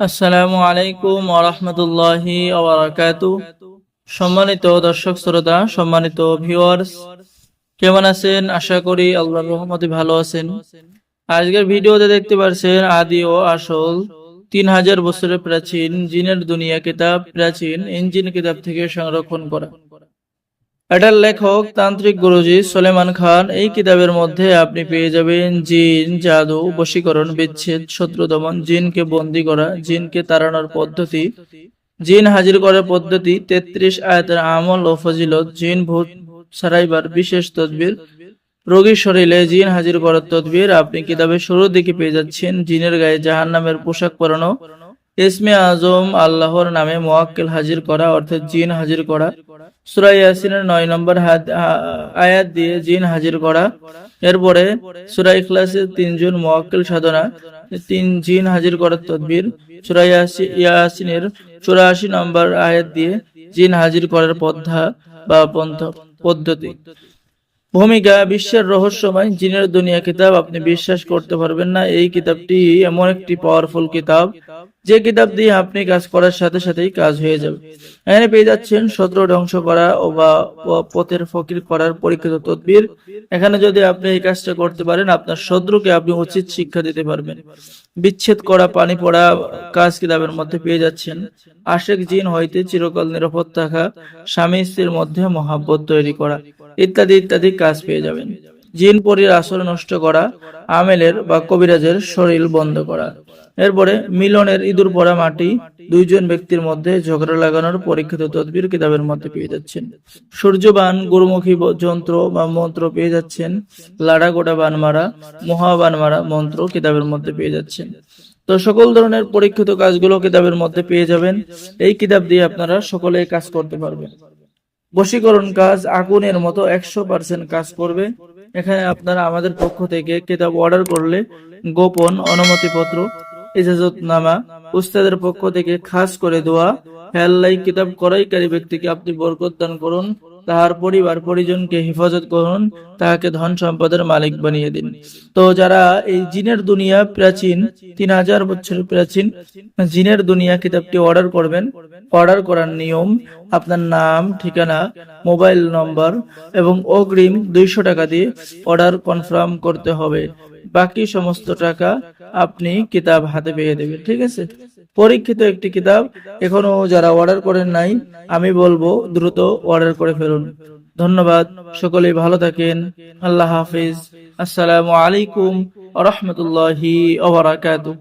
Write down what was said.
আসসালামু আলাইকুম ওয়া রাহমাতুল্লাহি ওয়া বারাকাতুহু। সম্মানিত দর্শক শ্রোতা, সম্মানিত ভিউয়ার্স, কেমন আছেন? আশা করি আল্লাহর রহমতে ভালো আছেন। আজকের ভিডিওতে দেখতে পাচ্ছেন আদি ও আসল 3000 বছরের প্রাচীন জিনের দুনিয়া কিতাব, প্রাচীন ইঞ্জিন কিতাব থেকে সংরক্ষণ করা। এটার লেখক তান্ত্রিক গুরুজি সুলেমান খান। এই কিতাবের মধ্যে আপনি পেয়ে যাবেন জিন, জাদু, বশীকরণ, বিচ্ছেদ, শত্রু দমন, জিনকে বন্দী করা, জিনকে তাড়ানোর পদ্ধতি, জিন হাজির করার পদ্ধতি, 33 আয়াতের আমল ও ফজিলত, জিন ভূত সারাইবার বিশেষ তদবির, রোগীর শরীরে জিন হাজির করার তদবির। আপনি কিতাবের শুরুর দিকে পেয়ে যাচ্ছেন জিনের গায়ে জাহান্নামের পোশাক পরানো, ইসমে আজম আল্লাহর নামে মুয়াক্কিল হাজির করা অর্থাৎ জিন হাজির করা, সূরা ইয়াসিনের 9 নম্বর আয়াত দিয়ে জিন হাজির করা। এরপরে সূরা ইখলাসের 3 জন মুয়াক্কিল সাধনা, 3 জিন হাজির করার তদবির। সূরা ইয়াসিনের 84 নম্বর আয়াত দিয়ে জিন হাজির করার পদ্ধতি। ভূমিকা, বিশ্বের রহস্যময় জিনের দুনিয়া কিতাব। আপনি বিশ্বাস করতে পারবেন না, এই কিতাবটি এমন একটি পাওয়ারফুল কিতাব যে কিতাব দিয়ে আপনি কাজ করার সাথে সাথেই কাজ হয়ে যাবে। এখানে পেয়ে যাচ্ছেন শত্রু ধ্বংস করা ও বা পথের ফকির করার পরীক্ষিত তদবির। এখানে যদি আপনি এই কাজটা করতে পারেন, আপনার শত্রুকে আপনি উচিত শিক্ষা দিতে পারবেন। বিচ্ছেদ করা, পানি পড়া কাজ কিতাবের মধ্যে পেয়ে যাচ্ছেন। আশেক জিন হইতে চিরকাল নিরাপদ থাকা, স্বামী স্ত্রীর মধ্যে মহাব্বত তৈরি করা, ইত্যাদি ইত্যাদি কাজ পেয়ে যাবেন। জিন পরীর আসর নষ্ট করা, আমেলের বা কবিরাজের শরীর বন্ধ করা। এরপরে মিলনের ইঁদুর পড়া মাটি, দুইজন ব্যক্তির মধ্যে ঝগড়া লাগানোর পরীক্ষিত তদবির কিতাবের মধ্যে পেয়ে যাচ্ছেন। সূর্যবান, গুরুমুখী যন্ত্র বা মন্ত্র পেয়ে যাচ্ছেন। লাড়া গোটা বান মারা, মহাবান মারা মন্ত্র কিতাবের মধ্যে পেয়ে যাচ্ছেন। তো সকল ধরনের পরীক্ষিত কাজগুলো কিতাবের মধ্যে পেয়ে যাবেন। এই কিতাব দিয়ে আপনারা সকলে কাজ করতে পারবেন। বশীকরণ কাজ আগুনের মতো 100% কাজ করবে। এখানে আপনারা আমাদের পক্ষ থেকে কিতাব অর্ডার করলে গোপন অনুমতিপত্র, ইজাজতনামা, উস্তাদের পক্ষ থেকে খাস করে দোয়া, হেল্লাই কিতাব ক্রয়কারী ব্যক্তিকে আপনি বরকত দান করুন, তাহার পরিবার পরিজনকে হেফাজত করুন, তাহাকে ধন সম্পদের মালিক বানিয়ে দিন। তো যারা এই জিনের দুনিয়া প্রাচীন 3000 বছরের প্রাচীন জিনের দুনিয়া কিতাবটি অর্ডার করবেন, অর্ডার করার নিয়ম, আপনার নাম, ঠিকানা, মোবাইল নম্বর এবং অগ্রিম 200 টাকা দিয়ে অর্ডার কনফার্ম করতে হবে। বাকি সমস্ত টাকা আপনি কিতাব হাতে পেয়ে দেবেন। ঠিক আছে? পরীক্ষিত একটি কিতাব। এখনো যারা অর্ডার করেন নাই, আমি বলবো দ্রুত অর্ডার করে ফেলুন। ধন্যবাদ। সকলেই ভালো থাকেন। আল্লাহ হাফিজ। আসসালামু আলাইকুম ওয়া রাহমাতুল্লাহি ওয়া বারাকাতুহু।